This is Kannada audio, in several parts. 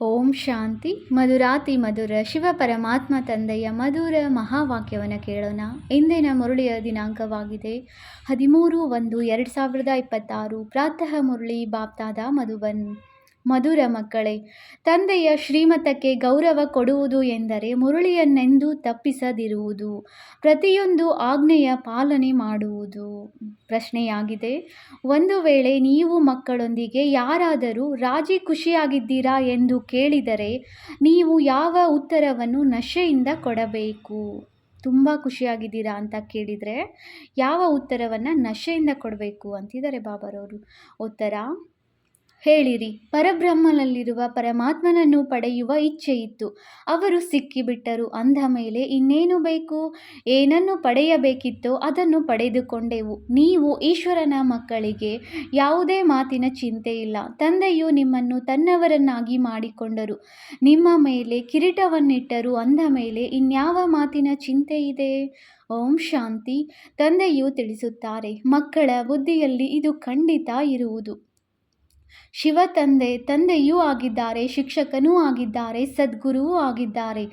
ಓಂ ಶಾಂತಿ. ಮಧುರಾತಿ ಮಧುರ ಶಿವ ಪರಮಾತ್ಮ ತಂದೆಯ ಮಧುರ ಮಹಾವಾಕ್ಯವನ್ನು ಕೇಳೋಣ. ಇಂದಿನ ಮುರಳಿಯ ದಿನಾಂಕವಾಗಿದೆ 13/1/2026. ಪ್ರಾತಃ ಮುರಳಿ ಬಾಪ್ತಾದ ಮಧುಬನ್. ಮಧುರ ಮಕ್ಕಳೇ, ತಂದೆಯ ಶ್ರೀಮತಕ್ಕೆ ಗೌರವ ಕೊಡುವುದು ಎಂದರೆ ಮುರಳಿಯನ್ನೆಂದೂ ತಪ್ಪಿಸದಿರುವುದು, ಪ್ರತಿಯೊಂದು ಆಜ್ಞೆಯ ಪಾಲನೆ ಮಾಡುವುದು. ಪ್ರಶ್ನೆಯಾಗಿದೆ, ಒಂದು ವೇಳೆ ನೀವು ಮಕ್ಕಳೊಂದಿಗೆ ಯಾರಾದರೂ ರಾಜಿ ಖುಷಿಯಾಗಿದ್ದೀರಾ ಎಂದು ಕೇಳಿದರೆ ನೀವು ಯಾವ ಉತ್ತರವನ್ನು ನಶೆಯಿಂದ ಕೊಡಬೇಕು? ತುಂಬ ಖುಷಿಯಾಗಿದ್ದೀರಾ ಅಂತ ಕೇಳಿದರೆ ಯಾವ ಉತ್ತರವನ್ನು ನಶೆಯಿಂದ ಕೊಡಬೇಕು ಅಂತಿದ್ದಾರೆ ಬಾಬಾರವರು. ಉತ್ತರ ಹೇಳಿರಿ, ಪರಬ್ರಹ್ಮನಲ್ಲಿರುವ ಪರಮಾತ್ಮನನ್ನು ಪಡೆಯುವ ಇಚ್ಛೆ ಇತ್ತು, ಅವರು ಸಿಕ್ಕಿಬಿಟ್ಟರು. ಅಂದ ಮೇಲೆ ಇನ್ನೇನು ಬೇಕು? ಏನನ್ನು ಪಡೆಯಬೇಕಿತ್ತೋ ಅದನ್ನು ಪಡೆದುಕೊಂಡೆವು. ನೀವು ಈಶ್ವರನ ಮಕ್ಕಳಿಗೆ ಯಾವುದೇ ಮಾತಿನ ಚಿಂತೆ ಇಲ್ಲ. ತಂದೆಯು ನಿಮ್ಮನ್ನು ತನ್ನವರನ್ನಾಗಿ ಮಾಡಿಕೊಂಡರು, ನಿಮ್ಮ ಮೇಲೆ ಕಿರೀಟವನ್ನಿಟ್ಟರು. ಅಂದ ಮೇಲೆ ಇನ್ಯಾವ ಮಾತಿನ ಚಿಂತೆ ಇದೆ? ಓಂ ಶಾಂತಿ. ತಂದೆಯು ತಿಳಿಸುತ್ತಾರೆ, ಮಕ್ಕಳ ಬುದ್ಧಿಯಲ್ಲಿ ಇದು ಖಂಡಿತ ಇರುವುದು. ಶಿವ ತಂದೆಯೂ ಆಗಿದ್ದಾರೆ, ಶಿಕ್ಷಕನೂ ಆಗಿದ್ದಾರೆ, ಸದ್ಗುರುವೂ ಆಗಿದ್ದಾರೆ.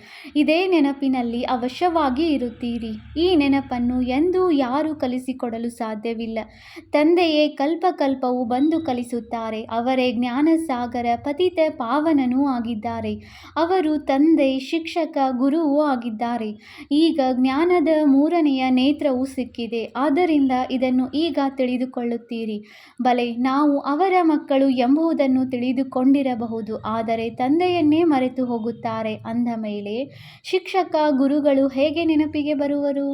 ಇದೇ ನೆನಪಿನಲ್ಲಿ ಅವಶ್ಯವಾಗಿ ಇರುತ್ತೀರಿ. ಈ ನೆನಪನ್ನು ಎಂದೂ ಯಾರೂ ಕಲಿಸಿಕೊಡಲು ಸಾಧ್ಯವಿಲ್ಲ. ತಂದೆಯೇ ಕಲ್ಪಕಲ್ಪವೂ ಬಂದು ಕಲಿಸುತ್ತಾರೆ. ಅವರೇ ಜ್ಞಾನಸಾಗರ, ಪತಿತ ಪಾವನನೂ ಆಗಿದ್ದಾರೆ. ಅವರು ತಂದೆ, ಶಿಕ್ಷಕ, ಗುರುವೂ ಆಗಿದ್ದಾರೆ. ಈಗ ಜ್ಞಾನದ ಮೂರನೆಯ ನೇತ್ರವೂ ಸಿಕ್ಕಿದೆ. ಆದ್ದರಿಂದ ಇದನ್ನು ಈಗ ತಿಳಿದುಕೊಳ್ಳುತ್ತೀರಿ. ಬಲೆ, ನಾವು ಅವರ ಮಕ್ಕಳು ಎಂಬುದನ್ನು ತಿಳಿದುಕೊಂಡಿರಬಹುದು, ಆದರೆ ತಂದೆಯನ್ನೇ ಮರೆತು ಹೋಗುತ್ತಾರೆ. ಅಂದ ಮೇಲೆ ಶಿಕ್ಷಕ, ಗುರುಗಳು ಹೇಗೆ ನೆನಪಿಗೆ ಬರುವರು?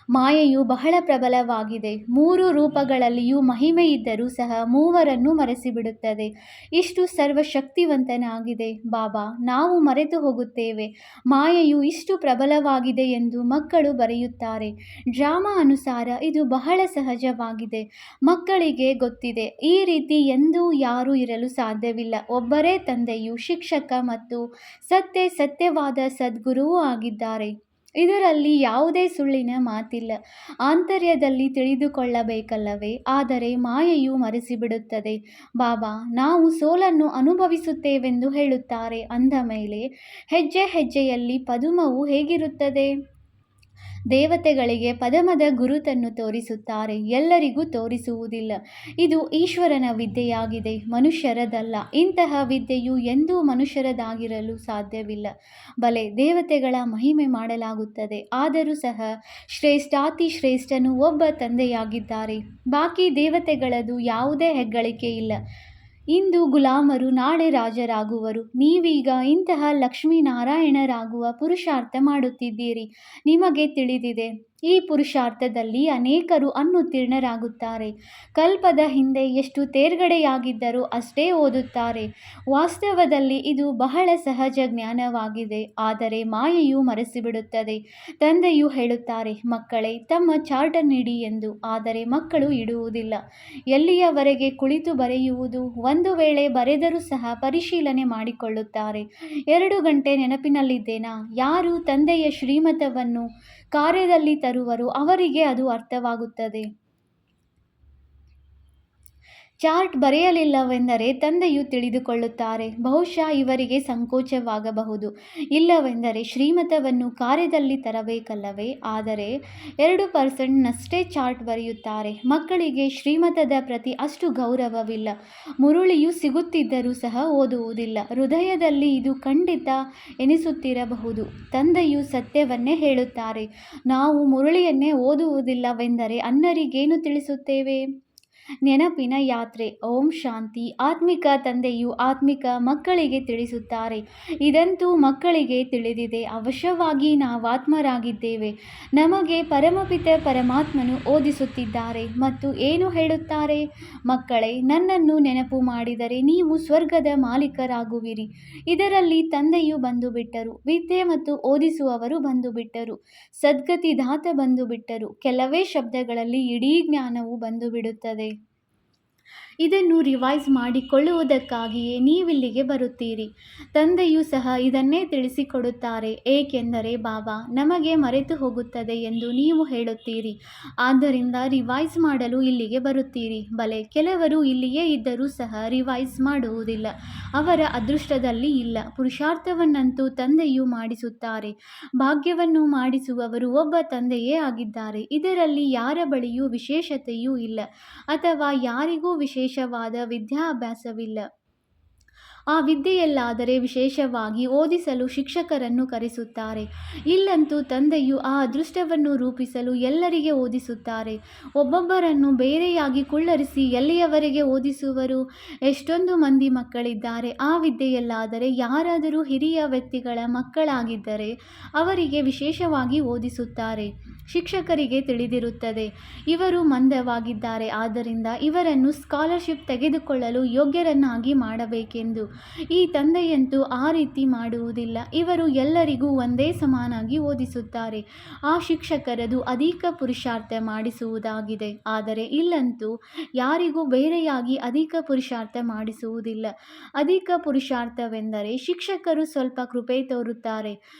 ಮಾಯೆಯು ಬಹಳ ಪ್ರಬಲವಾಗಿದೆ. 3 ರೂಪಗಳಲ್ಲಿಯೂ ಮಹಿಮೆ ಇದ್ದರೂ ಸಹ ಮೂವರನ್ನು ಮರೆಸಿಬಿಡುತ್ತದೆ. ಇಷ್ಟು ಸರ್ವಶಕ್ತಿವಂತನಾಗಿದೆ ಬಾಬಾ. ನಾವು ಮರೆತು ಹೋಗುತ್ತೇವೆ. ಮಾಯೆಯು ಇಷ್ಟು ಪ್ರಬಲವಾಗಿದೆ ಎಂದು ಮಕ್ಕಳು ಬರೆಯುತ್ತಾರೆ. ಡ್ರಾಮಾ ಅನುಸಾರ ಇದು ಬಹಳ ಸಹಜವಾಗಿದೆ. ಮಕ್ಕಳಿಗೆ ಗೊತ್ತಿದೆ, ಈ ರೀತಿ ಎಂದೂ ಯಾರೂ ಇರಲು ಸಾಧ್ಯವಿಲ್ಲ. ಒಬ್ಬರೇ ತಂದೆಯು ಶಿಕ್ಷಕ ಮತ್ತು ಸತ್ಯವಾದ ಸದ್ಗುರುವೂ ಆಗಿದ್ದಾರೆ. ಇದರಲ್ಲಿ ಯಾವುದೇ ಸುಳ್ಳಿನ ಮಾತಿಲ್ಲ. ಆಂತರ್ಯದಲ್ಲಿ ತಿಳಿದುಕೊಳ್ಳಬೇಕಲ್ಲವೇ? ಆದರೆ ಮಾಯೆಯು ಮರೆಸಿಬಿಡುತ್ತದೆ. ಬಾಬಾ, ನಾವು ಸೋಲನ್ನು ಅನುಭವಿಸುತ್ತೇವೆಂದು ಹೇಳುತ್ತಾರೆ. ಅಂದ ಮೇಲೆ ಹೆಜ್ಜೆ ಹೆಜ್ಜೆಯಲ್ಲಿ ಪದುಮವು ಹೇಗಿರುತ್ತದೆ? ದೇವತೆಗಳಿಗೆ ಪದಮದ ಗುರುತನ್ನು ತೋರಿಸುತ್ತಾರೆ, ಎಲ್ಲರಿಗೂ ತೋರಿಸುವುದಿಲ್ಲ. ಇದು ಈಶ್ವರನ ವಿದ್ಯೆಯಾಗಿದೆ, ಮನುಷ್ಯರದಲ್ಲ. ಇಂತಹ ವಿದ್ಯೆಯು ಎಂದೂ ಮನುಷ್ಯರದಾಗಿರಲು ಸಾಧ್ಯವಿಲ್ಲ. ಬಲೆ, ದೇವತೆಗಳ ಮಹಿಮೆ ಮಾಡಲಾಗುತ್ತದೆ. ಆದರೂ ಸಹ ಶ್ರೇಷ್ಠಾತಿ ಶ್ರೇಷ್ಠನು ಒಬ್ಬ ತಂದೆಯಾಗಿದ್ದಾರೆ. ಬಾಕಿ ದೇವತೆಗಳದು ಯಾವುದೇ ಹೆಗ್ಗಳಿಕೆ ಇಲ್ಲ. ಇಂದು ಗುಲಾಮರು, ನಾಳೆ ರಾಜರಾಗುವರು. ನೀವೀಗ ಇಂತಹ ಲಕ್ಷ್ಮೀನಾರಾಯಣರಾಗುವ ಪುರುಷಾರ್ಥ ಮಾಡುತ್ತಿದ್ದೀರಿ. ನಿಮಗೆ ತಿಳಿದಿದೆ, ಈ ಪುರುಷಾರ್ಥದಲ್ಲಿ ಅನೇಕರು ಅನುತ್ತೀರ್ಣರಾಗುತ್ತಾರೆ. ಕಲ್ಪದ ಹಿಂದೆ ಎಷ್ಟು ತೇರ್ಗಡೆಯಾಗಿದ್ದರೋ ಅಷ್ಟೇ ಓದುತ್ತಾರೆ. ವಾಸ್ತವದಲ್ಲಿ ಇದು ಬಹಳ ಸಹಜ ಜ್ಞಾನವಾಗಿದೆ, ಆದರೆ ಮಾಯೆಯು ಮರೆಸಿಬಿಡುತ್ತದೆ. ತಂದೆಯು ಹೇಳುತ್ತಾರೆ, ಮಕ್ಕಳೇ ತಮ್ಮ ಚಾರ್ಟನ್ನಿಡಿ ಎಂದು. ಆದರೆ ಮಕ್ಕಳು ಇಡುವುದಿಲ್ಲ. ಎಲ್ಲಿಯವರೆಗೆ ಕುಳಿತು ಬರೆಯುವುದು? ಒಂದು ವೇಳೆ ಬರೆದರೂ ಸಹ ಪರಿಶೀಲನೆ ಮಾಡಿಕೊಳ್ಳುತ್ತಾರೆ. 2 ಗಂಟೆ ನೆನಪಿನಲ್ಲಿದ್ದೇನಾ? ಯಾರು ತಂದೆಯ ಶ್ರೀಮತವನ್ನು ಕಾರ್ಯದಲ್ಲಿ ತರುವರೋ ಅವರಿಗೆ ಅದು ಅರ್ಥವಾಗುತ್ತದೆ. ಚಾರ್ಟ್ ಬರೆಯಲಿಲ್ಲವೆಂದರೆ ತಂದೆಯು ತಿಳಿದುಕೊಳ್ಳುತ್ತಾರೆ. ಬಹುಶಃ ಇವರಿಗೆ ಸಂಕೋಚವಾಗಬಹುದು. ಇಲ್ಲವೆಂದರೆ ಶ್ರೀಮತವನ್ನು ಕಾರ್ಯದಲ್ಲಿ ತರಬೇಕಲ್ಲವೇ? ಆದರೆ 2% ಚಾರ್ಟ್ ಬರೆಯುತ್ತಾರೆ. ಮಕ್ಕಳಿಗೆ ಶ್ರೀಮತದ ಪ್ರತಿ ಅಷ್ಟು ಗೌರವವಿಲ್ಲ. ಮುರುಳಿಯು ಸಿಗುತ್ತಿದ್ದರೂ ಸಹ ಓದುವುದಿಲ್ಲ. ಹೃದಯದಲ್ಲಿ ಇದು ಖಂಡಿತ ಎನಿಸುತ್ತಿರಬಹುದು. ತಂದೆಯು ಸತ್ಯವನ್ನೇ ಹೇಳುತ್ತಾರೆ. ನಾವು ಮುರುಳಿಯನ್ನೇ ಓದುವುದಿಲ್ಲವೆಂದರೆ ಅನ್ನರಿಗೇನು ತಿಳಿಸುತ್ತೇವೆ? ನೆನಪಿನ ಯಾತ್ರೆ. ಓಂ ಶಾಂತಿ. ಆತ್ಮಿಕ ತಂದೆಯು ಆತ್ಮಿಕ ಮಕ್ಕಳಿಗೆ ತಿಳಿಸುತ್ತಾರೆ. ಇದಂತೂ ಮಕ್ಕಳಿಗೆ ತಿಳಿದಿದೆ. ಅವಶ್ಯವಾಗಿ ನಾವಾತ್ಮರಾಗಿದ್ದೇವೆ. ನಮಗೆ ಪರಮಪಿತ ಪರಮಾತ್ಮನು ಓದಿಸುತ್ತಿದ್ದಾರೆ ಮತ್ತು ಏನು ಹೇಳುತ್ತಾರೆ? ಮಕ್ಕಳೇ, ನನ್ನನ್ನು ನೆನಪು ಮಾಡಿದರೆ ನೀವು ಸ್ವರ್ಗದ ಮಾಲೀಕರಾಗುವಿರಿ. ಇದರಲ್ಲಿ ತಂದೆಯು ಬಂದು ಬಿಟ್ಟರು, ವಿದ್ಯೆ ಮತ್ತು ಓದಿಸುವವರು ಬಂದು ಬಿಟ್ಟರು, ಸದ್ಗತಿದಾತ ಬಂದು ಬಿಟ್ಟರು. ಕೆಲವೇ ಶಬ್ದಗಳಲ್ಲಿ ಇಡೀ ಜ್ಞಾನವು ಬಂದು ಬಿಡುತ್ತದೆ. ಇದನ್ನು ರಿವೈಸ್ ಮಾಡಿಕೊಳ್ಳುವುದಕ್ಕಾಗಿಯೇ ನೀವಿಲ್ಲಿಗೆ ಬರುತ್ತೀರಿ. ತಂದೆಯೂ ಸಹ ಇದನ್ನೇ ತಿಳಿಸಿಕೊಡುತ್ತಾರೆ. ಏಕೆಂದರೆ ಬಾಬಾ, ನಮಗೆ ಮರೆತು ಹೋಗುತ್ತದೆ ಎಂದು ನೀವು ಹೇಳುತ್ತೀರಿ, ಆದ್ದರಿಂದ ರಿವೈಸ್ ಮಾಡಲು ಇಲ್ಲಿಗೆ ಬರುತ್ತೀರಿ. ಬಲೆ, ಕೆಲವರು ಇಲ್ಲಿಯೇ ಇದ್ದರೂ ಸಹ ರಿವೈಸ್ ಮಾಡುವುದಿಲ್ಲ. ಅವರ ಅದೃಷ್ಟದಲ್ಲಿ ಇಲ್ಲ. ಪುರುಷಾರ್ಥವನ್ನಂತೂ ತಂದೆಯು ಮಾಡಿಸುತ್ತಾರೆ. ಭಾಗ್ಯವನ್ನು ಮಾಡಿಸುವವರು ಒಬ್ಬ ತಂದೆಯೇ ಆಗಿದ್ದಾರೆ. ಇದರಲ್ಲಿ ಯಾರ ಬಳಿಯೂ ವಿಶೇಷತೆಯೂ ಇಲ್ಲ, ಅಥವಾ ಯಾರಿಗೂ ವಿಶೇಷವಾದ ವಿದ್ಯಾಭ್ಯಾಸವಿಲ್ಲ. ಆ ವಿದ್ಯೆಯಲ್ಲಾದರೆ ವಿಶೇಷವಾಗಿ ಓದಿಸಲು ಶಿಕ್ಷಕರನ್ನು ಕರೆಸುತ್ತಾರೆ. ಇಲ್ಲಂತೂ ತಂದೆಯು ಆ ಅದೃಷ್ಟವನ್ನು ರೂಪಿಸಲು ಎಲ್ಲರಿಗೆ ಓದಿಸುತ್ತಾರೆ. ಒಬ್ಬೊಬ್ಬರನ್ನು ಬೇರೆಯಾಗಿ ಕುಳ್ಳರಿಸಿ ಎಲ್ಲಿಯವರೆಗೆ ಓದಿಸುವರು? ಎಷ್ಟೊಂದು ಮಂದಿ ಮಕ್ಕಳಿದ್ದಾರೆ. ಆ ವಿದ್ಯೆಯಲ್ಲಾದರೆ ಯಾರಾದರೂ ಹಿರಿಯ ವ್ಯಕ್ತಿಗಳ ಮಕ್ಕಳಾಗಿದ್ದರೆ ಅವರಿಗೆ ವಿಶೇಷವಾಗಿ ಓದಿಸುತ್ತಾರೆ. ಶಿಕ್ಷಕರಿಗೆ ತಿಳಿದಿರುತ್ತದೆ, ಇವರು ಮಂದವಾಗಿದ್ದಾರೆ, ಆದ್ದರಿಂದ ಇವರನ್ನು ಸ್ಕಾಲರ್ಶಿಪ್ ತೆಗೆದುಕೊಳ್ಳಲು ಯೋಗ್ಯರನ್ನಾಗಿ ಮಾಡಬೇಕೆಂದು. ಈ ತಂದೆಯಂತೂ ಆ ರೀತಿ ಮಾಡುವುದಿಲ್ಲ. ಇವರು ಎಲ್ಲರಿಗೂ ಒಂದೇ ಸಮಾನಾಗಿ ಓದಿಸುತ್ತಾರೆ. ಆ ಶಿಕ್ಷಕರದು ಅಧಿಕ ಪುರುಷಾರ್ಥ ಮಾಡಿಸುವುದಾಗಿದೆ. ಆದರೆ ಇಲ್ಲಂತೂ ಯಾರಿಗೂ ಬೇರೆಯಾಗಿ ಅಧಿಕ ಪುರುಷಾರ್ಥ ಮಾಡಿಸುವುದಿಲ್ಲ. ಅಧಿಕ ಪುರುಷಾರ್ಥವೆಂದರೆ ಶಿಕ್ಷಕರು ಸ್ವಲ್ಪ ಕೃಪೆ ತೋರುತ್ತಾರೆ.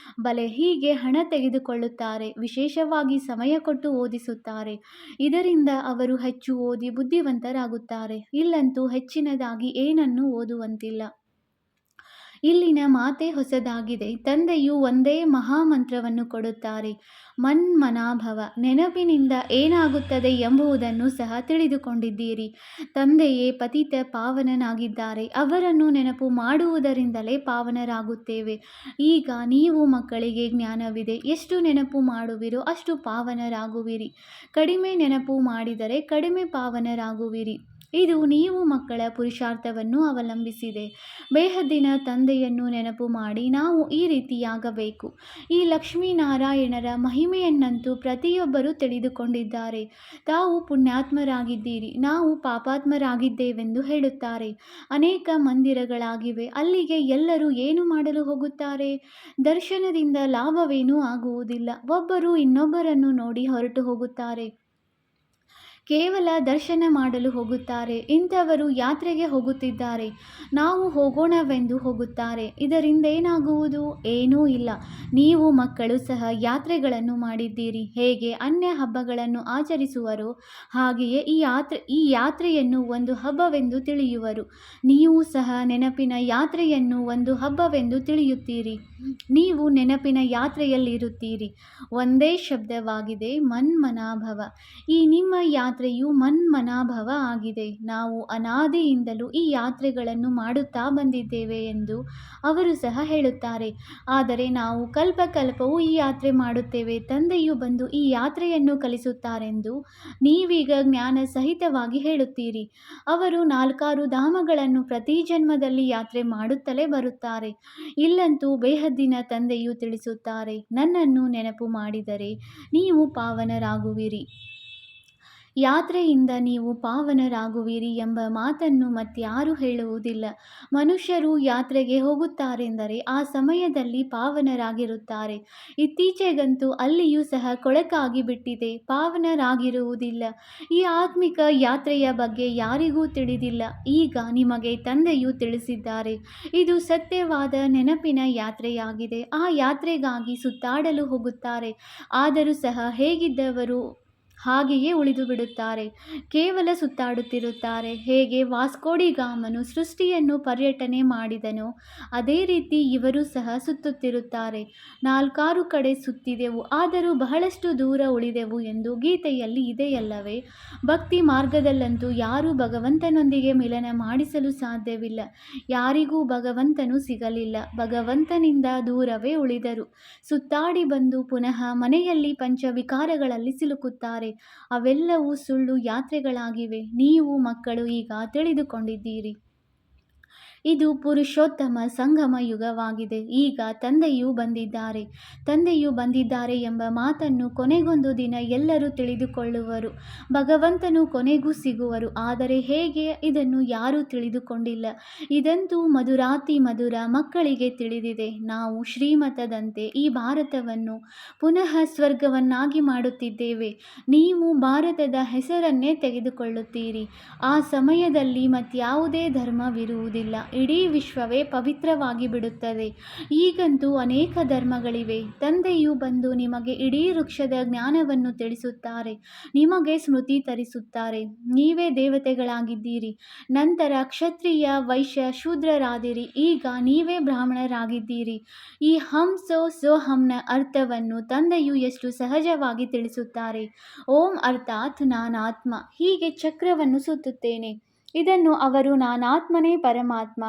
ಬಲೆ, ಹೀಗೆ ಹಣ ತೆಗೆದುಕೊಳ್ಳುತ್ತಾರೆ, ವಿಶೇಷವಾಗಿ ಸಮಯ ಕೊಟ್ಟು ಓದಿಸುತ್ತಾರೆ. ಇದರಿಂದ ಅವರು ಹೆಚ್ಚು ಓದಿ ಬುದ್ಧಿವಂತರಾಗುತ್ತಾರೆ. ಇಲ್ಲಂತೂ ಹೆಚ್ಚಿನದಾಗಿ ಏನನ್ನೂ ಓದುವಂತಿಲ್ಲ. ಇಲ್ಲಿನ ಮಾತೇ ಹೊಸದಾಗಿದೆ. ತಂದೆಯು ಒಂದೇ ಮಹಾಮಂತ್ರವನ್ನು ಕೊಡುತ್ತಾರೆ, ಮನ್ಮನಾಭವ. ನೆನಪಿನಿಂದ ಏನಾಗುತ್ತದೆ ಎಂಬುದನ್ನು ಸಹ ತಿಳಿದುಕೊಂಡಿದ್ದೀರಿ. ತಂದೆಯೇ ಪತಿತ ಪಾವನನಾಗಿದ್ದಾರೆ. ಅವರನ್ನು ನೆನಪು ಮಾಡುವುದರಿಂದಲೇ ಪಾವನರಾಗುತ್ತೇವೆ. ಈಗ ನೀವು ಮಕ್ಕಳಿಗೆ ಜ್ಞಾನವಿದೆ. ಎಷ್ಟು ನೆನಪು ಮಾಡುವಿರೋ ಅಷ್ಟು ಪಾವನರಾಗುವಿರಿ. ಕಡಿಮೆ ನೆನಪು ಮಾಡಿದರೆ ಕಡಿಮೆ ಪಾವನರಾಗುವಿರಿ. ಇದು ನೀವು ಮಕ್ಕಳ ಪುರುಷಾರ್ಥವನ್ನು ಅವಲಂಬಿಸಿದೆ. ಬೇಹದ್ದಿನ ತಂದೆಯನ್ನು ನೆನಪು ಮಾಡಿ ನಾವು ಈ ರೀತಿಯಾಗಬೇಕು. ಈ ಲಕ್ಷ್ಮೀನಾರಾಯಣರ ಮಹಿಮೆಯನ್ನಂತೂ ಪ್ರತಿಯೊಬ್ಬರೂ ತಿಳಿದುಕೊಂಡಿದ್ದಾರೆ. ತಾವು ಪುಣ್ಯಾತ್ಮರಾಗಿದ್ದೀರಿ, ನಾವು ಪಾಪಾತ್ಮರಾಗಿದ್ದೇವೆಂದು ಹೇಳುತ್ತಾರೆ. ಅನೇಕ ಮಂದಿರಗಳಾಗಿವೆ. ಅಲ್ಲಿಗೆ ಎಲ್ಲರೂ ಏನು ಮಾಡಲು ಹೋಗುತ್ತಾರೆ? ದರ್ಶನದಿಂದ ಲಾಭವೇನೂ ಆಗುವುದಿಲ್ಲ. ಒಬ್ಬರು ಇನ್ನೊಬ್ಬರನ್ನು ನೋಡಿ ಹೊರಟು ಹೋಗುತ್ತಾರೆ. ಕೇವಲ ದರ್ಶನ ಮಾಡಲು ಹೋಗುತ್ತಾರೆ. ಇಂಥವರು ಯಾತ್ರೆಗೆ ಹೋಗುತ್ತಿದ್ದಾರೆ, ನಾವು ಹೋಗೋಣವೆಂದು ಹೋಗುತ್ತಾರೆ. ಇದರಿಂದೇನಾಗುವುದು? ಏನೂ ಇಲ್ಲ. ನೀವು ಮಕ್ಕಳು ಸಹ ಯಾತ್ರೆಗಳನ್ನು ಮಾಡಿದ್ದೀರಿ. ಹೇಗೆ ಅನ್ಯ ಹಬ್ಬಗಳನ್ನು ಆಚರಿಸುವರೋ ಹಾಗೆಯೇ ಈ ಯಾತ್ರೆಯನ್ನು ಒಂದು ಹಬ್ಬವೆಂದು ತಿಳಿಯುವರು. ನೀವು ಸಹ ನೆನಪಿನ ಯಾತ್ರೆಯನ್ನು ಒಂದು ಹಬ್ಬವೆಂದು ತಿಳಿಯುತ್ತೀರಿ. ನೀವು ನೆನಪಿನ ಯಾತ್ರೆಯಲ್ಲಿರುತ್ತೀರಿ. ಒಂದೇ ಶಬ್ದವಾಗಿದೆ, ಮನ್ಮನಾಭವ. ಈ ನಿಮ್ಮ ಯಾತ್ರೆಯು ಮನ್ಮನಾಭವ ಆಗಿದೆ. ನಾವು ಅನಾದಿಯಿಂದಲೂ ಈ ಯಾತ್ರೆಗಳನ್ನು ಮಾಡುತ್ತಾ ಬಂದಿದ್ದೇವೆ ಎಂದು ಅವರು ಸಹ ಹೇಳುತ್ತಾರೆ. ಆದರೆ ನಾವು ಕಲ್ಪಕಲ್ಪವೂ ಈ ಯಾತ್ರೆ ಮಾಡುತ್ತೇವೆ, ತಂದೆಯು ಬಂದು ಈ ಯಾತ್ರೆಯನ್ನು ಕಲಿಸುತ್ತಾರೆಂದು ನೀವೀಗ ಜ್ಞಾನ ಸಹಿತವಾಗಿ ಹೇಳುತ್ತೀರಿ. ಅವರು 4 ಧಾಮಗಳನ್ನು ಪ್ರತಿ ಜನ್ಮದಲ್ಲಿ ಯಾತ್ರೆ ಮಾಡುತ್ತಲೇ ಬರುತ್ತಾರೆ. ಇಲ್ಲಂತೂ ಬೇಹದ್ದಿನ ತಂದೆಯು ತಿಳಿಸುತ್ತಾರೆ, ನನ್ನನ್ನು ನೆನಪು ಮಾಡಿದರೆ ನೀವು ಪಾವನರಾಗುವಿರಿ. ಯಾತ್ರೆಯಿಂದ ನೀವು ಪಾವನರಾಗುವಿರಿ ಎಂಬ ಮಾತನ್ನು ಮತ್ಯಾರೂ ಹೇಳುವುದಿಲ್ಲ. ಮನುಷ್ಯರು ಯಾತ್ರೆಗೆ ಹೋಗುತ್ತಾರೆಂದರೆ ಆ ಸಮಯದಲ್ಲಿ ಪಾವನರಾಗಿರುತ್ತಾರೆ. ಇತ್ತೀಚೆಗಂತೂ ಅಲ್ಲಿಯೂ ಸಹ ಕೊಳಕಾಗಿ ಬಿಟ್ಟಿದೆ, ಪಾವನರಾಗಿರುವುದಿಲ್ಲ. ಈ ಆತ್ಮಿಕ ಯಾತ್ರೆಯ ಬಗ್ಗೆ ಯಾರಿಗೂ ತಿಳಿದಿಲ್ಲ. ಈಗ ನಿಮಗೆ ತಂದೆಯು ತಿಳಿಸಿದ್ದಾರೆ. ಇದು ಸತ್ಯವಾದ ನೆನಪಿನ ಯಾತ್ರೆಯಾಗಿದೆ. ಆ ಯಾತ್ರೆಗಾಗಿ ಸುತ್ತಾಡಲು ಹೋಗುತ್ತಾರೆ. ಆದರೂ ಸಹ ಹೇಗಿದ್ದವರು ಹಾಗೆಯೇ ಉಳಿದು ಬಿಡುತ್ತಾರೆ. ಕೇವಲ ಸುತ್ತಾಡುತ್ತಿರುತ್ತಾರೆ. ಹೇಗೆ ವಾಸ್ಕೋಡಿಗಾಮನು ಸೃಷ್ಟಿಯನ್ನು ಪರ್ಯಟನೆ ಮಾಡಿದನೋ ಅದೇ ರೀತಿ ಇವರು ಸಹ ಸುತ್ತುತ್ತಿರುತ್ತಾರೆ. 4 ಕಡೆ ಸುತ್ತಿದೆವು, ಆದರೂ ಬಹಳಷ್ಟು ದೂರ ಉಳಿದೆವು ಎಂದು ಗೀತೆಯಲ್ಲಿ ಇದೆಯಲ್ಲವೇ? ಭಕ್ತಿ ಮಾರ್ಗದಲ್ಲಂತೂ ಯಾರೂ ಭಗವಂತನೊಂದಿಗೆ ಮಿಲನ ಮಾಡಿಸಲು ಸಾಧ್ಯವಿಲ್ಲ. ಯಾರಿಗೂ ಭಗವಂತನು ಸಿಗಲಿಲ್ಲ. ಭಗವಂತನಿಂದ ದೂರವೇ ಉಳಿದರು. ಸುತ್ತಾಡಿ ಬಂದು ಪುನಃ ಮನೆಯಲ್ಲಿ ಪಂಚವಿಕಾರಗಳಲ್ಲಿ ಸಿಲುಕುತ್ತಾರೆ. ಅವೆಲ್ಲವೂ ಸುಳ್ಳು ಯಾತ್ರೆಗಳಾಗಿವೆ. ನೀವು ಮಕ್ಕಳು ಈಗ ತಿಳಿದುಕೊಂಡಿದ್ದೀರಿ. ಇದು ಪುರುಷೋತ್ತಮ ಸಂಗಮ ಯುಗವಾಗಿದೆ. ಈಗ ತಂದೆಯು ಬಂದಿದ್ದಾರೆ ಎಂಬ ಮಾತನ್ನು ಕೊನೆಗೊಂದು ದಿನ ಎಲ್ಲರೂ ತಿಳಿದುಕೊಳ್ಳುವರು. ಭಗವಂತನು ಕೊನೆಗೂ ಸಿಗುವರು. ಆದರೆ ಹೇಗೆ, ಇದನ್ನು ಯಾರೂ ತಿಳಿದುಕೊಂಡಿಲ್ಲ. ಇದಂತೂ ಮಧುರಾತಿ ಮಧುರ ಮಕ್ಕಳಿಗೆ ತಿಳಿದಿದೆ. ನಾವು ಶ್ರೀಮತದಂತೆ ಈ ಭಾರತವನ್ನು ಪುನಃ ಸ್ವರ್ಗವನ್ನಾಗಿ ಮಾಡುತ್ತಿದ್ದೇವೆ. ನೀವು ಭಾರತದ ಹೆಸರನ್ನೇ ತೆಗೆದುಕೊಳ್ಳುತ್ತೀರಿ. ಆ ಸಮಯದಲ್ಲಿ ಮತ್ಯಾವುದೇ ಧರ್ಮವಿರುವುದಿಲ್ಲ. ಇಡೀ ವಿಶ್ವವೇ ಪವಿತ್ರವಾಗಿ ಬಿಡುತ್ತದೆ. ಈಗಂತೂ ಅನೇಕ ಧರ್ಮಗಳಿವೆ. ತಂದೆಯು ಬಂದು ನಿಮಗೆ ಇಡೀ ವೃಕ್ಷದ ಜ್ಞಾನವನ್ನು ತಿಳಿಸುತ್ತಾರೆ. ನಿಮಗೆ ಸ್ಮೃತಿ ತರಿಸುತ್ತಾರೆ. ನೀವೇ ದೇವತೆಗಳಾಗಿದ್ದೀರಿ. ನಂತರ ಕ್ಷತ್ರಿಯ, ವೈಶ್ಯ, ಶೂದ್ರರಾದಿರಿ. ಈಗ ನೀವೇ ಬ್ರಾಹ್ಮಣರಾಗಿದ್ದೀರಿ. ಈ ಹಂ ಸೋಹಂನ ಅರ್ಥವನ್ನು ತಂದೆಯು ಎಷ್ಟು ಸಹಜವಾಗಿ ತಿಳಿಸುತ್ತಾರೆ. ಓಂ ಅರ್ಥಾತ್ ನಾನಾತ್ಮ. ಹೀಗೆ ಚಕ್ರವನ್ನು ಸುತ್ತುತ್ತೇನೆ. ಇದನ್ನು ಅವರು ನಾನಾತ್ಮನೇ ಪರಮಾತ್ಮ,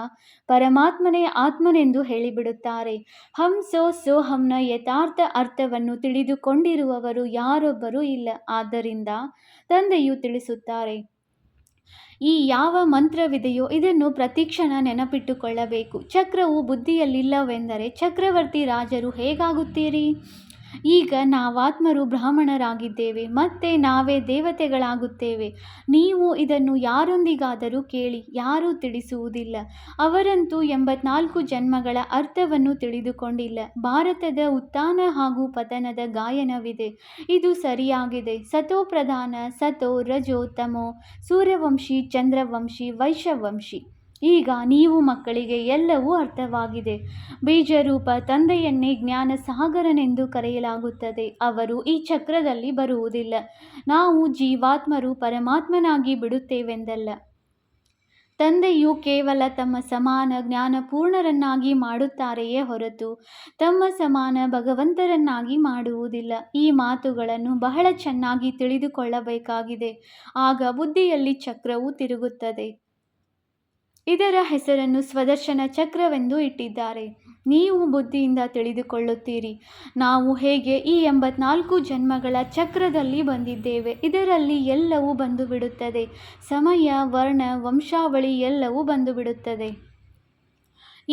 ಪರಮಾತ್ಮನೇ ಆತ್ಮನೆಂದು ಹೇಳಿಬಿಡುತ್ತಾರೆ. ಹಂ ಸೋಹಂನ ಯಥಾರ್ಥ ಅರ್ಥವನ್ನು ತಿಳಿದುಕೊಂಡಿರುವವರು ಯಾರೊಬ್ಬರೂ ಇಲ್ಲ. ಆದ್ದರಿಂದ ತಂದೆಯು ತಿಳಿಸುತ್ತಾರೆ, ಈ ಯಾವ ಮಂತ್ರವಿದೆಯೋ ಇದನ್ನು ಪ್ರತಿಕ್ಷಣ ನೆನಪಿಟ್ಟುಕೊಳ್ಳಬೇಕು. ಚಕ್ರವು ಬುದ್ಧಿಯಲ್ಲಿಲ್ಲವೆಂದರೆ ಚಕ್ರವರ್ತಿ ರಾಜರು ಹೇಗಾಗುತ್ತೀರಿ? ಈಗ ನಾವಾತ್ಮರು ಬ್ರಾಹ್ಮಣರಾಗಿದ್ದೇವೆ, ಮತ್ತೆ ನಾವೇ ದೇವತೆಗಳಾಗುತ್ತೇವೆ. ನೀವು ಇದನ್ನು ಯಾರೊಂದಿಗಾದರೂ ಕೇಳಿ, ಯಾರೂ ತಿಳಿಸುವುದಿಲ್ಲ. ಅವರಂತೂ 84 ಜನ್ಮಗಳ ಅರ್ಥವನ್ನು ತಿಳಿದುಕೊಂಡಿಲ್ಲ. ಭಾರತದ ಉತ್ಥಾನ ಹಾಗೂ ಪತನದ ಗಾಯನವಿದೆ. ಇದು ಸರಿಯಾಗಿದೆ. ಸತೋಪ್ರಧಾನ, ಸತೋ ರಜೋ ತಮೋ, ಸೂರ್ಯವಂಶಿ, ಚಂದ್ರವಂಶಿ, ವೈಶ್ಯವಂಶಿ. ಈಗ ನೀವು ಮಕ್ಕಳಿಗೆ ಎಲ್ಲವೂ ಅರ್ಥವಾಗಿದೆ. ಬೀಜರೂಪ ತಂದೆಯನ್ನೇ ಜ್ಞಾನ ಸಾಗರನೆಂದು ಕರೆಯಲಾಗುತ್ತದೆ. ಅವರು ಈ ಚಕ್ರದಲ್ಲಿ ಬರುವುದಿಲ್ಲ. ನಾವು ಜೀವಾತ್ಮರು ಪರಮಾತ್ಮನಾಗಿ ಬಿಡುತ್ತೇವೆಂದಲ್ಲ. ತಂದೆಯು ಕೇವಲ ತಮ್ಮ ಸಮಾನ ಜ್ಞಾನಪೂರ್ಣರನ್ನಾಗಿ ಮಾಡುತ್ತಾರೆಯೇ ಹೊರತು ತಮ್ಮ ಸಮಾನ ಭಗವಂತರನ್ನಾಗಿ ಮಾಡುವುದಿಲ್ಲ. ಈ ಮಾತುಗಳನ್ನು ಬಹಳ ಚೆನ್ನಾಗಿ ತಿಳಿದುಕೊಳ್ಳಬೇಕಾಗಿದೆ. ಆಗ ಬುದ್ಧಿಯಲ್ಲಿ ಚಕ್ರವು ತಿರುಗುತ್ತದೆ. ಇದರ ಹೆಸರನ್ನು ಸ್ವದರ್ಶನ ಚಕ್ರವೆಂದು ಇಟ್ಟಿದ್ದಾರೆ. ನೀವು ಬುದ್ಧಿಯಿಂದ ತಿಳಿದುಕೊಳ್ಳುತ್ತೀರಿ. ನಾವು ಹೇಗೆ ಈ 84 ಜನ್ಮಗಳ ಚಕ್ರದಲ್ಲಿ ಬಂದಿದ್ದೇವೆ. ಇದರಲ್ಲಿ ಎಲ್ಲವೂ ಬಂದುಬಿಡುತ್ತದೆ. ಸಮಯ, ವರ್ಣ, ವಂಶಾವಳಿ ಎಲ್ಲವೂ ಬಂದುಬಿಡುತ್ತದೆ.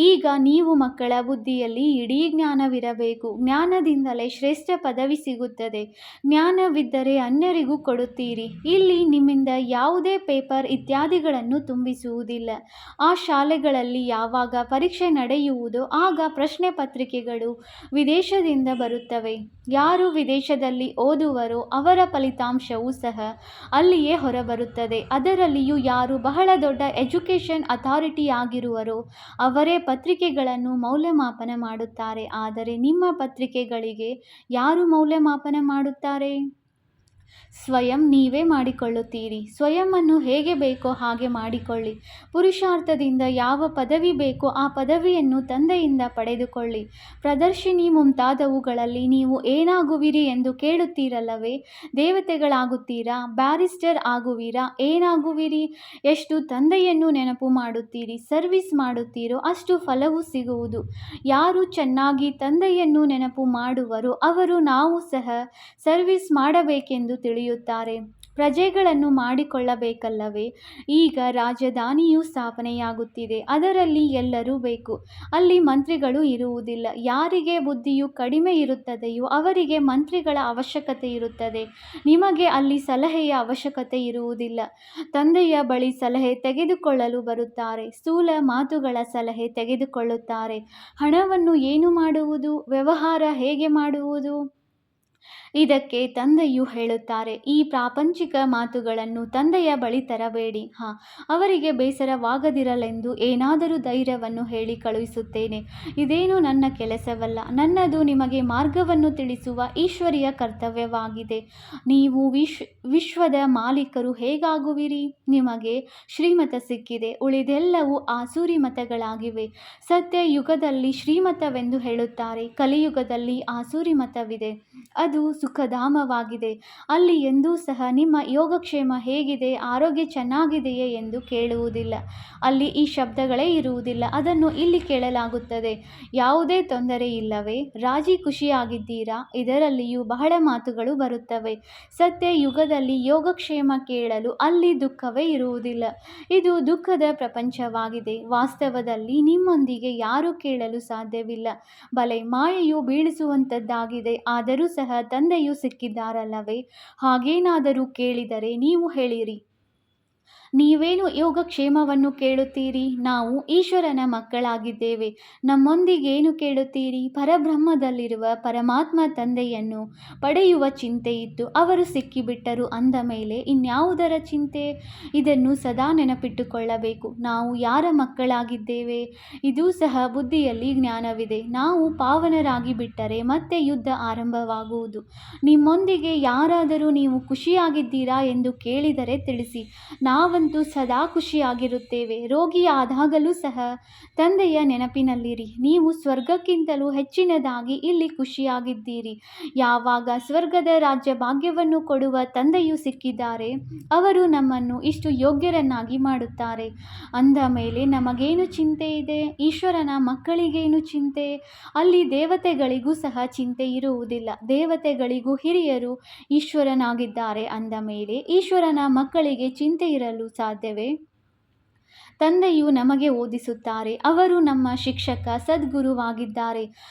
ಈಗ ನೀವು ಮಕ್ಕಳ ಬುದ್ಧಿಯಲ್ಲಿ ಇಡೀ ಜ್ಞಾನವಿರಬೇಕು. ಜ್ಞಾನದಿಂದಲೇ ಶ್ರೇಷ್ಠ ಪದವಿ ಸಿಗುತ್ತದೆ. ಜ್ಞಾನವಿದ್ದರೆ ಅನ್ಯರಿಗೂ ಕೊಡುತ್ತೀರಿ. ಇಲ್ಲಿ ನಿಮ್ಮಿಂದ ಯಾವುದೇ ಪೇಪರ್ ಇತ್ಯಾದಿಗಳನ್ನು ತುಂಬಿಸುವುದಿಲ್ಲ. ಆ ಶಾಲೆಗಳಲ್ಲಿ ಯಾವಾಗ ಪರೀಕ್ಷೆ ನಡೆಯುವುದೋ ಆಗ ಪ್ರಶ್ನೆ ಪತ್ರಿಕೆಗಳು ವಿದೇಶದಿಂದ ಬರುತ್ತವೆ. ಯಾರು ವಿದೇಶದಲ್ಲಿ ಓದುವರೋ ಅವರ ಫಲಿತಾಂಶವೂ ಸಹ ಅಲ್ಲಿಯೇ ಹೊರಬರುತ್ತದೆ. ಅದರಲ್ಲಿಯೂ ಯಾರು ಬಹಳ ದೊಡ್ಡ ಎಜುಕೇಷನ್ ಅಥಾರಿಟಿ ಆಗಿರುವರೋ ಅವರೇ ಪತ್ರಿಕೆಗಳನ್ನು ಮೌಲ್ಯಮಾಪನ ಮಾಡುತ್ತಾರೆ. ಆದರೆ ನಿಮ್ಮ ಪತ್ರಿಕೆಗಳಿಗೆ ಯಾರು ಮೌಲ್ಯಮಾಪನ ಮಾಡುತ್ತಾರೆ? ಸ್ವಯಂ ನೀವೇ ಮಾಡಿಕೊಳ್ಳುತ್ತೀರಿ. ಸ್ವಯಂವನ್ನು ಹೇಗೆ ಬೇಕೋ ಹಾಗೆ ಮಾಡಿಕೊಳ್ಳಿ. ಪುರುಷಾರ್ಥದಿಂದ ಯಾವ ಪದವಿ ಬೇಕೋ ಆ ಪದವಿಯನ್ನು ತಂದೆಯಿಂದ ಪಡೆದುಕೊಳ್ಳಿ. ಪ್ರದರ್ಶಿನಿ ಮುಂತಾದವುಗಳಲ್ಲಿ ನೀವು ಏನಾಗುವಿರಿ ಎಂದು ಕೇಳುತ್ತೀರಲ್ಲವೇ? ದೇವತೆಗಳಾಗುತ್ತೀರಾ? ಬ್ಯಾರಿಸ್ಟರ್ ಆಗುವಿರಾ? ಏನಾಗುವಿರಿ? ಎಷ್ಟು ತಂದೆಯನ್ನು ನೆನಪು ಮಾಡುತ್ತೀರಿ, ಸರ್ವಿಸ್ ಮಾಡುತ್ತೀರೋ ಅಷ್ಟು ಫಲವೂ ಸಿಗುವುದು. ಯಾರು ಚೆನ್ನಾಗಿ ತಂದೆಯನ್ನು ನೆನಪು ಮಾಡುವರೋ ಅವರು ನಾವು ಸಹ ಸರ್ವಿಸ್ ಮಾಡಬೇಕೆಂದು ತಿಳಿಯುತ್ತಾರೆ. ಪ್ರಜೆಗಳನ್ನು ಮಾಡಿಕೊಳ್ಳಬೇಕಲ್ಲವೇ? ಈಗ ರಾಜಧಾನಿಯು ಸ್ಥಾಪನೆಯಾಗುತ್ತಿದೆ. ಅದರಲ್ಲಿ ಎಲ್ಲರೂ ಬೇಕು. ಅಲ್ಲಿ ಮಂತ್ರಿಗಳು ಇರುವುದಿಲ್ಲ. ಯಾರಿಗೆ ಬುದ್ಧಿಯು ಕಡಿಮೆ ಇರುತ್ತದೆಯೋ ಅವರಿಗೆ ಮಂತ್ರಿಗಳ ಅವಶ್ಯಕತೆ ಇರುತ್ತದೆ. ನಿಮಗೆ ಅಲ್ಲಿ ಸಲಹೆಯ ಅವಶ್ಯಕತೆ ಇರುವುದಿಲ್ಲ. ತಂದೆಯ ಬಳಿ ಸಲಹೆ ತೆಗೆದುಕೊಳ್ಳಲು ಬರುತ್ತಾರೆ. ಸ್ಥೂಲ ಮಾತುಗಳ ಸಲಹೆ ತೆಗೆದುಕೊಳ್ಳುತ್ತಾರೆ. ಹಣವನ್ನು ಏನು ಮಾಡುವುದು, ವ್ಯವಹಾರ ಹೇಗೆ ಮಾಡುವುದು, ಇದಕ್ಕೆ ತಂದೆಯು ಹೇಳುತ್ತಾರೆ. ಈ ಪ್ರಾಪಂಚಿಕ ಮಾತುಗಳನ್ನು ತಂದೆಯ ಬಳಿ ತರಬೇಡಿ. ಅವರಿಗೆ ಬೇಸರವಾಗದಿರಲೆಂದು ಏನಾದರೂ ಧೈರ್ಯವನ್ನು ಹೇಳಿ ಕಳುಹಿಸುತ್ತೇನೆ. ಇದೇನು ನನ್ನ ಕೆಲಸವಲ್ಲ. ನನ್ನದು ನಿಮಗೆ ಮಾರ್ಗವನ್ನು ತಿಳಿಸುವ ಈಶ್ವರಿಯ ಕರ್ತವ್ಯವಾಗಿದೆ. ನೀವು ವಿಶ್ವದ ಮಾಲೀಕರು ಹೇಗಾಗುವಿರಿ? ನಿಮಗೆ ಶ್ರೀಮತ ಸಿಕ್ಕಿದೆ. ಉಳಿದೆಲ್ಲವೂ ಆಸುರಿ ಮತಗಳಾಗಿವೆ. ಸತ್ಯ ಯುಗದಲ್ಲಿ ಶ್ರೀಮತವೆಂದು ಹೇಳುತ್ತಾರೆ. ಕಲಿಯುಗದಲ್ಲಿ ಆಸುರಿ ಮತವಿದೆ. ಅದು ಸುಖಧಾಮವಾಗಿದೆ. ಅಲ್ಲಿ ಎಂದೂ ಸಹ ನಿಮ್ಮ ಯೋಗಕ್ಷೇಮ ಹೇಗಿದೆ, ಆರೋಗ್ಯ ಚೆನ್ನಾಗಿದೆಯೇ ಎಂದು ಕೇಳುವುದಿಲ್ಲ. ಅಲ್ಲಿ ಈ ಶಬ್ದಗಳೇ ಇರುವುದಿಲ್ಲ. ಅದನ್ನು ಇಲ್ಲಿ ಕೇಳಲಾಗುತ್ತದೆ. ಯಾವುದೇ ತೊಂದರೆ ಇಲ್ಲವೇ, ರಾಜಿ ಖುಷಿಯಾಗಿದ್ದೀರಾ, ಇದರಲ್ಲಿಯೂ ಬಹಳ ಮಾತುಗಳು ಬರುತ್ತವೆ. ಸತ್ಯ ಯುಗದಲ್ಲಿ ಯೋಗಕ್ಷೇಮ ಕೇಳಲು ಅಲ್ಲಿ ದುಃಖವೇ ಇರುವುದಿಲ್ಲ. ಇದು ದುಃಖದ ಪ್ರಪಂಚವಾಗಿದೆ. ವಾಸ್ತವದಲ್ಲಿ ನಿಮ್ಮೊಂದಿಗೆ ಯಾರೂ ಕೇಳಲು ಸಾಧ್ಯವಿಲ್ಲ. ಬಲೆ ಮಾಯೆಯು ಬೀಳಿಸುವಂಥದ್ದಾಗಿದೆ. ಆದರೂ ಸಹ ತಂದೆಯು ಸಿಕ್ಕಿದ್ದಾರಲ್ಲವೇ, ಹಾಗೇನಾದರೂ ಕೇಳಿದರೆ ನೀವು ಹೇಳಿರಿ. ನೀವೇನು ಯೋಗಕ್ಷೇಮವನ್ನು ಕೇಳುತ್ತೀರಿ? ನಾವು ಈಶ್ವರನ ಮಕ್ಕಳಾಗಿದ್ದೇವೆ. ನಮ್ಮೊಂದಿಗೇನು ಕೇಳುತ್ತೀರಿ? ಪರಬ್ರಹ್ಮದಲ್ಲಿರುವ ಪರಮಾತ್ಮ ತಂದೆಯನ್ನು ಪಡೆಯುವ ಚಿಂತೆ ಇತ್ತು. ಅವರು ಸಿಕ್ಕಿಬಿಟ್ಟರು ಅಂದ ಮೇಲೆ ಇನ್ಯಾವುದರ ಚಿಂತೆ? ಇದನ್ನು ಸದಾ ನೆನಪಿಟ್ಟುಕೊಳ್ಳಬೇಕು. ನಾವು ಯಾರ ಮಕ್ಕಳಾಗಿದ್ದೇವೆ? ಇದೂ ಸಹ ಬುದ್ಧಿಯಲ್ಲಿ ಜ್ಞಾನವಿದೆ. ನಾವು ಪಾವನರಾಗಿ ಬಿಟ್ಟರೆ ಮತ್ತೆ ಯುದ್ಧ ಆರಂಭವಾಗುವುದು. ನಿಮ್ಮೊಂದಿಗೆ ಯಾರಾದರೂ ನೀವು ಖುಷಿಯಾಗಿದ್ದೀರಾ ಎಂದು ಕೇಳಿದರೆ ತಿಳಿಸಿ. ನಾವಂತೂ ಸದಾ ಖುಷಿಯಾಗಿರುತ್ತೇವೆ. ರೋಗಿಯಾದಾಗಲೂ ಸಹ ತಂದೆಯ ನೆನಪಿನಲ್ಲಿರಿ. ನೀವು ಸ್ವರ್ಗಕ್ಕಿಂತಲೂ ಹೆಚ್ಚಿನದಾಗಿ ಇಲ್ಲಿ ಖುಷಿಯಾಗಿದ್ದೀರಿ. ಯಾವಾಗ ಸ್ವರ್ಗದ ರಾಜ್ಯ ಭಾಗ್ಯವನ್ನು ಕೊಡುವ ತಂದೆಯು ಸಿಕ್ಕಿದ್ದಾರೆ, ಅವರು ನಮ್ಮನ್ನು ಇಷ್ಟು ಯೋಗ್ಯರನ್ನಾಗಿ ಮಾಡುತ್ತಾರೆ. ಅಂದ ಮೇಲೆ ನಮಗೇನು ಚಿಂತೆ ಇದೆ? ಈಶ್ವರನ ಮಕ್ಕಳಿಗೇನು ಚಿಂತೆ? ಅಲ್ಲಿ ದೇವತೆಗಳಿಗೂ ಸಹ ಚಿಂತೆ ಇರುವುದಿಲ್ಲ. ದೇವತೆಗಳಿಗೂ ಹಿರಿಯರು ಈಶ್ವರನಾಗಿದ್ದಾರೆ ಅಂದ ಮೇಲೆ ಈಶ್ವರನ ಮಕ್ಕಳಿಗೆ ಚಿಂತೆ ಇರಲು ಸಾಧ್ಯವೇ? ತಂದೆಯು ನಮಗೆ ಓದಿಸುತ್ತಾರೆ. ಅವರು ನಮ್ಮ ಶಿಕ್ಷಕ, ಸದ್ಗುರುವಾಗಿದ್ದಾರೆ.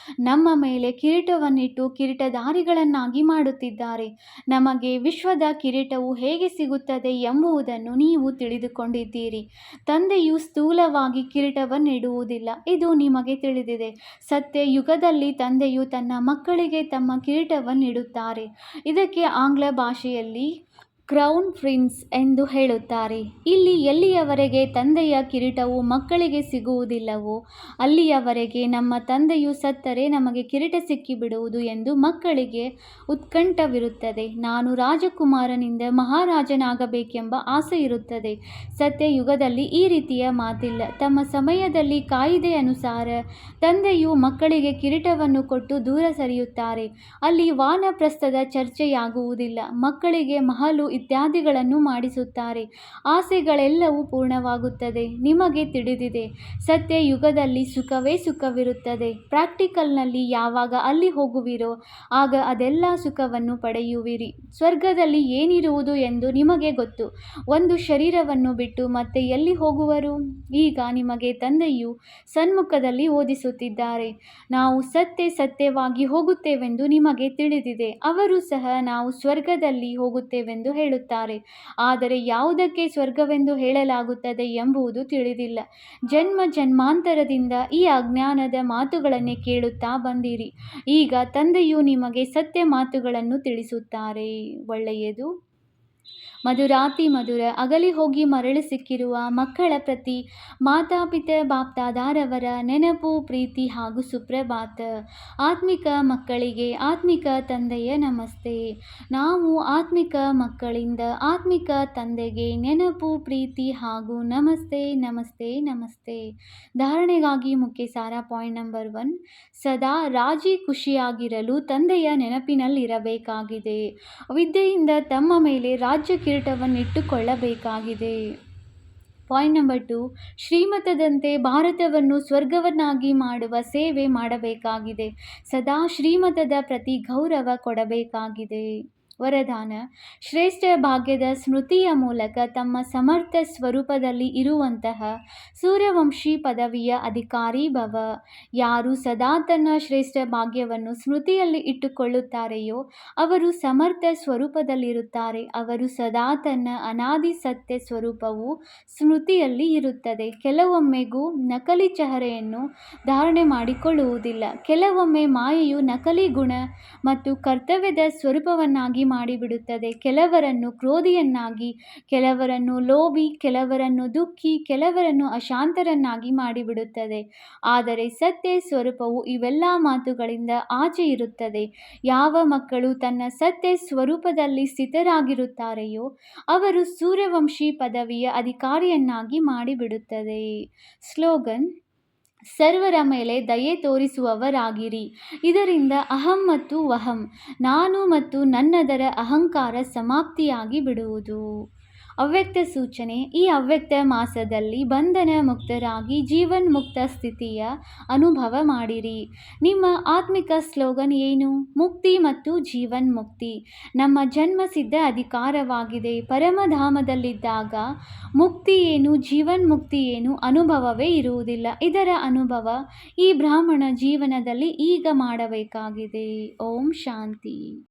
ನಮ್ಮ ಮೇಲೆ ಕಿರೀಟವನ್ನಿಟ್ಟು ಕಿರೀಟಧಾರಿಗಳನ್ನಾಗಿ ಮಾಡುತ್ತಿದ್ದಾರೆ. ನಮಗೆ ವಿಶ್ವದ ಕಿರೀಟವು ಹೇಗೆ ಸಿಗುತ್ತದೆ ಎಂಬುದನ್ನು ನೀವು ತಿಳಿದುಕೊಂಡಿದ್ದೀರಿ. ತಂದೆಯು ಸ್ಥೂಲವಾಗಿ ಕಿರೀಟವನ್ನಿಡುವುದಿಲ್ಲ. ಇದು ನಿಮಗೆ ತಿಳಿದಿದೆ. ಸತ್ಯ ಯುಗದಲ್ಲಿ ತಂದೆಯು ತನ್ನ ಮಕ್ಕಳಿಗೆ ತಮ್ಮ ಕಿರೀಟವನ್ನಿಡುತ್ತಾರೆ. ಇದಕ್ಕೆ ಆಂಗ್ಲ ಭಾಷೆಯಲ್ಲಿ ಕ್ರೌನ್ ಪ್ರಿನ್ಸ್ ಎಂದು ಹೇಳುತ್ತಾರೆ. ಇಲ್ಲಿ ಎಲ್ಲಿಯವರೆಗೆ ತಂದೆಯ ಕಿರೀಟವು ಮಕ್ಕಳಿಗೆ ಸಿಗುವುದಿಲ್ಲವೋ ಅಲ್ಲಿಯವರೆಗೆ ನಮ್ಮ ತಂದೆಯು ಸತ್ತರೆ ನಮಗೆ ಕಿರೀಟ ಸಿಕ್ಕಿಬಿಡುವುದು ಎಂದು ಮಕ್ಕಳಿಗೆ ಉತ್ಕಂಠವಿರುತ್ತದೆ. ನಾನು ರಾಜಕುಮಾರನಿಂದ ಮಹಾರಾಜನಾಗಬೇಕೆಂಬ ಆಸೆ ಇರುತ್ತದೆ. ಸತ್ಯಯುಗದಲ್ಲಿ ಈ ರೀತಿಯ ಮಾತಿಲ್ಲ. ತಮ್ಮ ಸಮಯದಲ್ಲಿ ಕಾಯಿದೆ ಅನುಸಾರ ತಂದೆಯು ಮಕ್ಕಳಿಗೆ ಕಿರೀಟವನ್ನು ಕೊಟ್ಟು ದೂರ ಸರಿಯುತ್ತಾರೆ. ಅಲ್ಲಿ ವಾನಪ್ರಸ್ಥದ ಚರ್ಚೆಯಾಗುವುದಿಲ್ಲ. ಮಕ್ಕಳಿಗೆ ಮಹಲು ಇತ್ಯಾದಿಗಳನ್ನು ಮಾಡಿಸುತ್ತಾರೆ. ಆಸೆಗಳೆಲ್ಲವೂ ಪೂರ್ಣವಾಗುತ್ತದೆ. ನಿಮಗೆ ತಿಳಿದಿದೆ, ಸತ್ಯ ಯುಗದಲ್ಲಿ ಸುಖವೇ ಸುಖವಿರುತ್ತದೆ. ಪ್ರಾಕ್ಟಿಕಲ್ನಲ್ಲಿ ಯಾವಾಗ ಅಲ್ಲಿ ಹೋಗುವಿರೋ ಆಗ ಅದೆಲ್ಲ ಸುಖವನ್ನು ಪಡೆಯುವಿರಿ. ಸ್ವರ್ಗದಲ್ಲಿ ಏನಿರುವುದು ಎಂದು ನಿಮಗೆ ಗೊತ್ತು. ಒಂದು ಶರೀರವನ್ನು ಬಿಟ್ಟು ಮತ್ತೆ ಎಲ್ಲಿ ಹೋಗುವರು? ಈಗ ನಿಮಗೆ ತಂದೆಯು ಸನ್ಮುಖದಲ್ಲಿ ಓದಿಸುತ್ತಿದ್ದಾರೆ. ನಾವು ಸತ್ಯವಾಗಿ ಹೋಗುತ್ತೇವೆಂದು ನಿಮಗೆ ತಿಳಿದಿದೆ. ಅವರು ಸಹ ನಾವು ಸ್ವರ್ಗದಲ್ಲಿ ಹೋಗುತ್ತೇವೆಂದು ಹೇಳುತ್ತಾರೆ. ಆದರೆ ಯಾವುದಕ್ಕೆ ಸ್ವರ್ಗವೆಂದು ಹೇಳಲಾಗುತ್ತದೆ ಎಂಬುದು ತಿಳಿದಿಲ್ಲ. ಜನ್ಮ ಜನ್ಮಾಂತರದಿಂದ ಈ ಅಜ್ಞಾನದ ಮಾತುಗಳನ್ನೇ ಕೇಳುತ್ತಾ ಬಂದಿರಿ. ಈಗ ತಂದೆಯು ನಿಮಗೆ ಸತ್ಯ ಮಾತುಗಳನ್ನು ತಿಳಿಸುತ್ತಾರೆ. ಒಳ್ಳೆಯದು. ಮಧುರಾತಿ ಮಧುರ ಅಗಲಿ ಹೋಗಿ ಮರಳಿ ಸಿಕ್ಕಿರುವ ಮಕ್ಕಳ ಪ್ರತಿ ಮಾತಾಪಿತ ಬಾಪ್ದಾದಾರವರ ನೆನಪು, ಪ್ರೀತಿ ಹಾಗೂ ಸುಪ್ರಭಾತ. ಆತ್ಮಿಕ ಮಕ್ಕಳಿಗೆ ಆತ್ಮಿಕ ತಂದೆಯ ನಮಸ್ತೆ. ನಾವು ಆತ್ಮಿಕ ಮಕ್ಕಳಿಂದ ಆತ್ಮಿಕ ತಂದೆಗೆ ನೆನಪು, ಪ್ರೀತಿ ಹಾಗೂ ನಮಸ್ತೆ ನಮಸ್ತೆ ನಮಸ್ತೆ. ಧಾರಣೆಗಾಗಿ ಮುಖ್ಯ ಸಾರ. ಪಾಯಿಂಟ್ ನಂಬರ್ 1, ಸದಾ ರಾಜಿ ಖುಷಿಯಾಗಿರಲು ತಂದೆಯ ನೆನಪಿನಲ್ಲಿರಬೇಕಾಗಿದೆ. ವಿದ್ಯೆಯಿಂದ ತಮ್ಮ ಮೇಲೆ ರಾಜ್ಯ ಕಿರೀಟವನ್ನಿಟ್ಟುಕೊಳ್ಳಬೇಕಾಗಿದೆ. ಪಾಯಿಂಟ್ ನಂಬರ್ 2, ಶ್ರೀಮತದಂತೆ ಭಾರತವನ್ನು ಸ್ವರ್ಗವನ್ನಾಗಿ ಮಾಡುವ ಸೇವೆ ಮಾಡಬೇಕಾಗಿದೆ. ಸದಾ ಶ್ರೀಮತದ ಪ್ರತಿ ಗೌರವ ಕೊಡಬೇಕಾಗಿದೆ. ವರದಾನ: ಶ್ರೇಷ್ಠ ಭಾಗ್ಯದ ಸ್ಮೃತಿಯ ಮೂಲಕ ತಮ್ಮ ಸಮರ್ಥ ಸ್ವರೂಪದಲ್ಲಿ ಇರುವಂತಹ ಸೂರ್ಯವಂಶಿ ಪದವಿಯ ಅಧಿಕಾರಿ ಭವ. ಯಾರು ಸದಾ ತನ್ನ ಶ್ರೇಷ್ಠ ಭಾಗ್ಯವನ್ನು ಸ್ಮೃತಿಯಲ್ಲಿ ಇಟ್ಟುಕೊಳ್ಳುತ್ತಾರೆಯೋ ಅವರು ಸಮರ್ಥ ಸ್ವರೂಪದಲ್ಲಿರುತ್ತಾರೆ. ಅವರು ಸದಾ ತನ್ನ ಅನಾದಿ ಸತ್ಯ ಸ್ವರೂಪವು ಸ್ಮೃತಿಯಲ್ಲಿ ಇರುತ್ತದೆ. ಕೆಲವೊಮ್ಮೆಗೂ ನಕಲಿ ಚಹರೆಯನ್ನು ಧಾರಣೆ ಮಾಡಿಕೊಳ್ಳುವುದಿಲ್ಲ. ಕೆಲವೊಮ್ಮೆ ಮಾಯೆಯು ನಕಲಿ ಗುಣ ಮತ್ತು ಕರ್ತವ್ಯದ ಸ್ವರೂಪವನ್ನಾಗಿ ಮಾಡಿಬಿಡುತ್ತದೆ. ಕೆಲವರನ್ನು ಕ್ರೋಧಿಯನ್ನಾಗಿ, ಕೆಲವರನ್ನು ಲೋಭಿ, ಕೆಲವರನ್ನು ದುಃಖಿ, ಕೆಲವರನ್ನು ಅಶಾಂತರನ್ನಾಗಿ ಮಾಡಿಬಿಡುತ್ತದೆ. ಆದರೆ ಸತ್ಯ ಸ್ವರೂಪವು ಇವೆಲ್ಲ ಮಾತುಗಳಿಂದ ಆಚೆ ಇರುತ್ತದೆ. ಯಾವ ಮಕ್ಕಳು ತನ್ನ ಸತ್ಯ ಸ್ವರೂಪದಲ್ಲಿ ಸ್ಥಿತರಾಗಿರುತ್ತಾರೆಯೋ ಅವರು ಸೂರ್ಯವಂಶಿ ಪದವಿಯ ಅಧಿಕಾರಿಯನ್ನಾಗಿ ಮಾಡಿಬಿಡುತ್ತದೆ. ಸ್ಲೋಗನ್: ಸರ್ವರ ಮೇಲೆ ದಯೆ ತೋರಿಸುವವರಾಗಿರಿ. ಇದರಿಂದ ಅಹಂ ಮತ್ತು ವಹಂ, ನಾನು ಮತ್ತು ನನ್ನದರ ಅಹಂಕಾರ ಸಮಾಪ್ತಿಯಾಗಿ ಬಿಡುವುದು. ಅವ್ಯಕ್ತ ಸೂಚನೆ: ಈ ಅವ್ಯಕ್ತ ಮಾಸದಲ್ಲಿ ಬಂಧನ ಮುಕ್ತರಾಗಿ ಜೀವನ್ಮುಕ್ತ ಸ್ಥಿತಿಯ ಅನುಭವ ಮಾಡಿರಿ. ನಿಮ್ಮ ಆತ್ಮಿಕ ಸ್ಲೋಗನ್ ಏನು? ಮುಕ್ತಿ ಮತ್ತು ಜೀವನ್ಮುಕ್ತಿ ನಮ್ಮ ಜನ್ಮಸಿದ್ಧ ಅಧಿಕಾರವಾಗಿದೆ. ಪರಮಧಾಮದಲ್ಲಿದ್ದಾಗ ಮುಕ್ತಿ ಏನು, ಜೀವನ್ಮುಕ್ತಿ ಏನು ಅನುಭವವೇ ಇರುವುದಿಲ್ಲ. ಇದರ ಅನುಭವ ಈ ಬ್ರಾಹ್ಮಣ ಜೀವನದಲ್ಲಿ ಈಗ ಮಾಡಬೇಕಾಗಿದೆ. ಓಂ ಶಾಂತಿ.